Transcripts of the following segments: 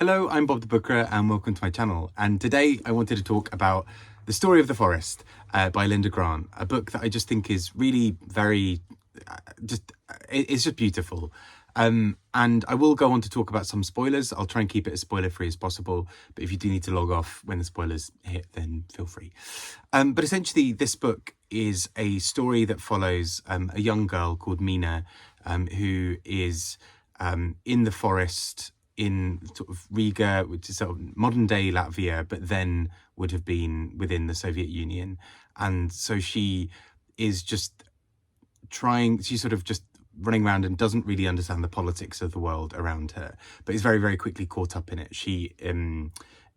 Hello, I'm Bob the Booker and welcome to my channel. And today I wanted to talk about The Story of the Forest by Linda Grant, a book that I just think is really very, it's just beautiful. And I will go on to talk about some spoilers. I'll try and keep it as spoiler free as possible. But if you do need to log off when the spoilers hit, then feel free. But essentially this book is a story that follows a young girl called Mina, who is in the forest in sort of Riga, which is sort of modern day Latvia, but then would have been within the Soviet Union. And so she is just she's sort of just running around and doesn't really understand the politics of the world around her, but is very, very quickly caught up in it. She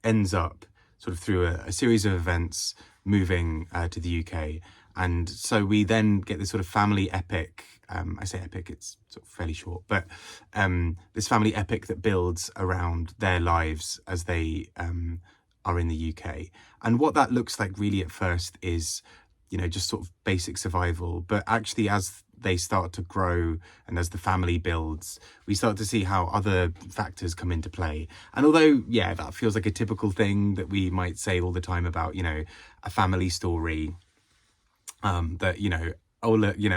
ends up sort of through a series of events moving to the UK. And so we then get this sort of family epic. I say epic, it's sort of fairly short, but this family epic that builds around their lives as they are in the UK. And what that looks like really at first is, you know, just sort of basic survival. But actually, as they start to grow and as the family builds, we start to see how other factors come into play. And although, yeah, that feels like a typical thing that we might say all the time about, you know, a family story, that, you know,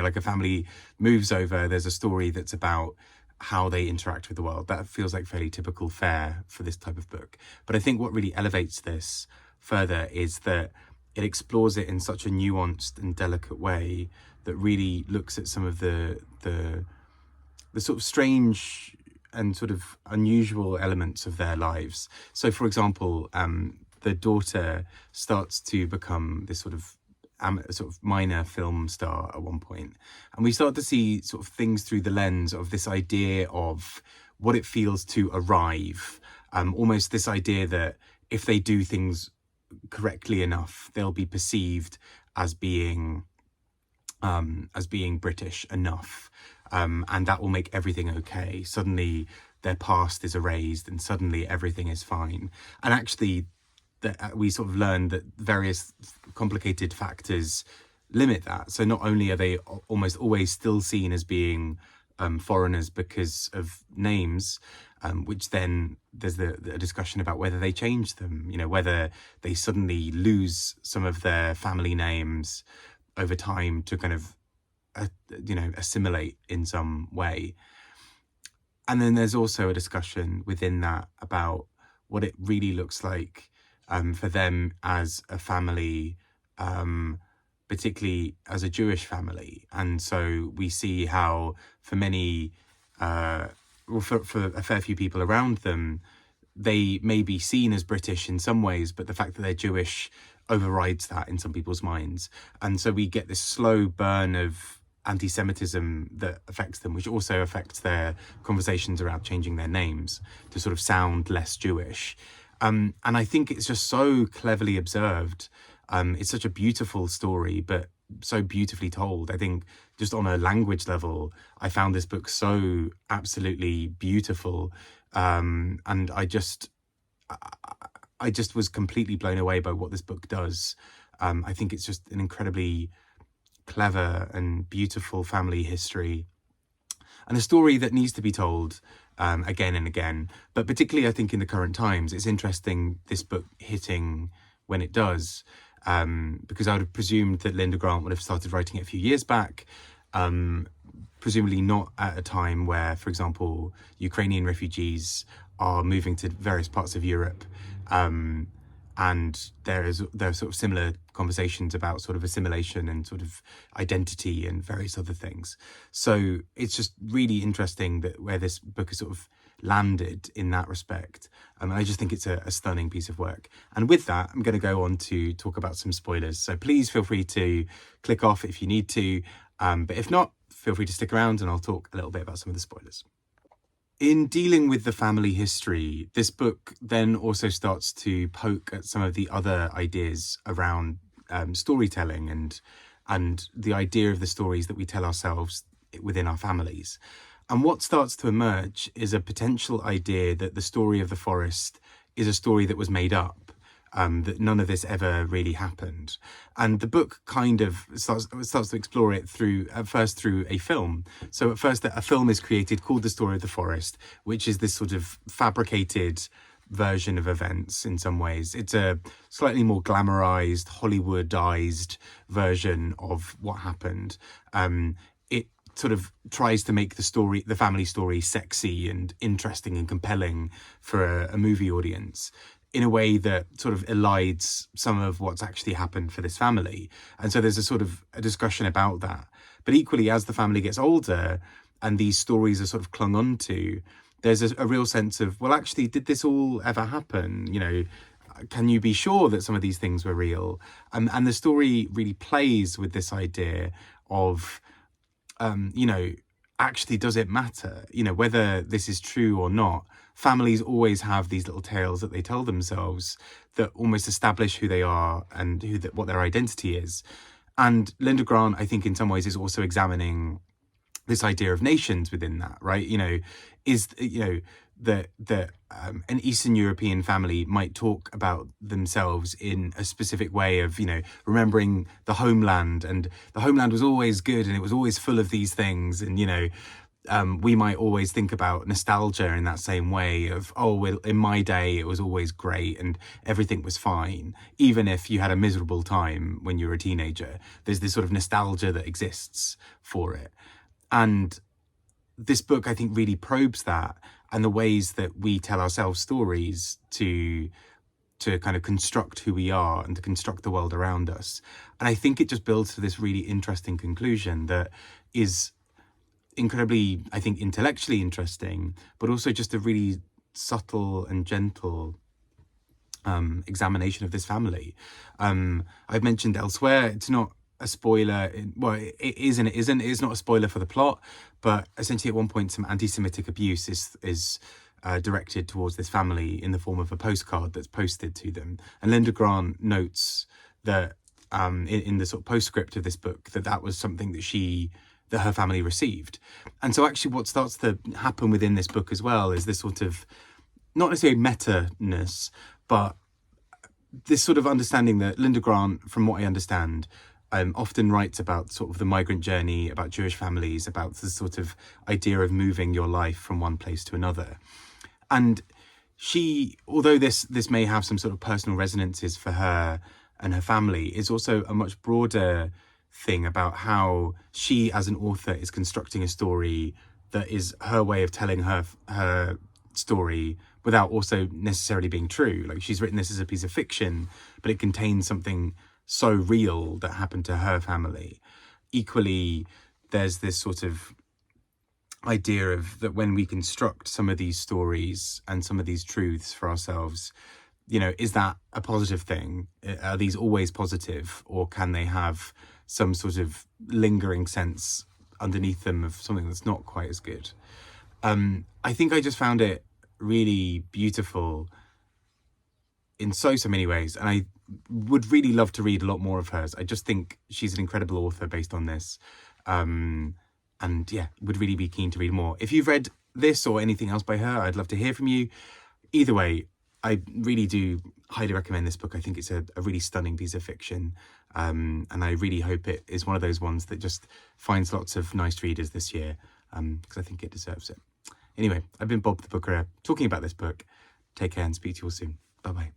like a family moves over, there's a story that's about how they interact with the world. That feels like fairly typical fare for this type of book. But I think what really elevates this further is that it explores it in such a nuanced and delicate way that really looks at some of the sort of strange and sort of unusual elements of their lives. So, for example, the daughter starts to become this sort of minor film star at one point, and we start to see sort of things through the lens of this idea of what it feels to arrive, almost this idea that if they do things correctly enough, they'll be perceived as being British enough, and that will make everything okay. Suddenly their past is erased and suddenly everything is fine. And actually that we sort of learn that various complicated factors limit that. So not only are they almost always still seen as being foreigners because of names, which then there's the discussion about whether they change them, you know, whether they suddenly lose some of their family names over time to kind of, assimilate in some way. And then there's also a discussion within that about what it really looks like for them as a family, particularly as a Jewish family. And so we see how for many, for a fair few people around them, they may be seen as British in some ways, but the fact that they're Jewish overrides that in some people's minds. And so we get this slow burn of anti-Semitism that affects them, which also affects their conversations around changing their names to sort of sound less Jewish. And I think it's just so cleverly observed. It's such a beautiful story, but so beautifully told. I think just on a language level, I found this book so absolutely beautiful. And I just was completely blown away by what this book does. I think it's just an incredibly clever and beautiful family history, and a story that needs to be told again and again. But particularly, I think in the current times, it's interesting this book hitting when it does, because I would have presumed that Linda Grant would have started writing it a few years back, presumably not at a time where, for example, Ukrainian refugees are moving to various parts of Europe, and there are sort of similar conversations about sort of assimilation and sort of identity and various other things. So it's just really interesting that where this book has sort of landed in that respect. I just think it's a stunning piece of work. And with that, I'm going to go on to talk about some spoilers. So please feel free to click off if you need to. But if not, feel free to stick around and I'll talk a little bit about some of the spoilers. In dealing with the family history, this book then also starts to poke at some of the other ideas around storytelling and the idea of the stories that we tell ourselves within our families. And what starts to emerge is a potential idea that the story of the forest is a story that was made up, that none of this ever really happened. And the book kind of starts to explore it at first through a film. So at first a film is created called The Story of the Forest, which is this sort of fabricated version of events in some ways. It's a slightly more glamorized, Hollywoodized version of what happened. It sort of tries to make the family story, sexy and interesting and compelling for a movie audience in a way that sort of elides some of what's actually happened for this family. And so there's a sort of a discussion about that. But equally, as the family gets older and these stories are sort of clung onto, there's a real sense of, well, actually, did this all ever happen? You know, can you be sure that some of these things were real? And the story really plays with this idea of, you know, actually, does it matter? You know, whether this is true or not, families always have these little tales that they tell themselves that almost establish who they are and what their identity is. And Linda Grant, I think, in some ways, is also examining this idea of nations within that, right? You know, that an Eastern European family might talk about themselves in a specific way of, you know, remembering the homeland, and the homeland was always good and it was always full of these things. And, you know, we might always think about nostalgia in that same way of, oh, well, in my day, it was always great and everything was fine. Even if you had a miserable time when you were a teenager, there's this sort of nostalgia that exists for it. And this book, I think, really probes that and the ways that we tell ourselves stories to kind of construct who we are and to construct the world around us. And I think it just builds to this really interesting conclusion that is incredibly, I think, intellectually interesting, but also just a really subtle and gentle examination of this family. I've mentioned elsewhere, it's not a spoiler. Well, it is and it isn't. It is not a spoiler for the plot, but essentially at one point some anti-Semitic abuse is directed towards this family in the form of a postcard that's posted to them. And Linda Grant notes that in the sort of postscript of this book that was something that her family received. And so actually what starts to happen within this book as well is this sort of, not necessarily meta-ness, but this sort of understanding that Linda Grant, from what I understand, often writes about sort of the migrant journey, about Jewish families, about the sort of idea of moving your life from one place to another. And she, although this may have some sort of personal resonances for her and her family, is also a much broader thing about how she as an author is constructing a story that is her way of telling her story without also necessarily being true. Like, she's written this as a piece of fiction, but it contains something so real that happened to her family. Equally, there's this sort of idea of that when we construct some of these stories and some of these truths for ourselves, you know, is that a positive thing? Are these always positive, or can they have some sort of lingering sense underneath them of something that's not quite as good? I think I just found it really beautiful in so many ways, and I would really love to read a lot more of hers. I just think she's an incredible author based on this, and yeah, would really be keen to read more. If you've read this or anything else by her, I'd love to hear from you. Either way, I really do highly recommend this book. I think it's a really stunning piece of fiction, and I really hope it is one of those ones that just finds lots of nice readers this year, because I think it deserves it. Anyway, I've been Bob the Booker talking about this book. Take care and speak to you all soon. Bye-bye.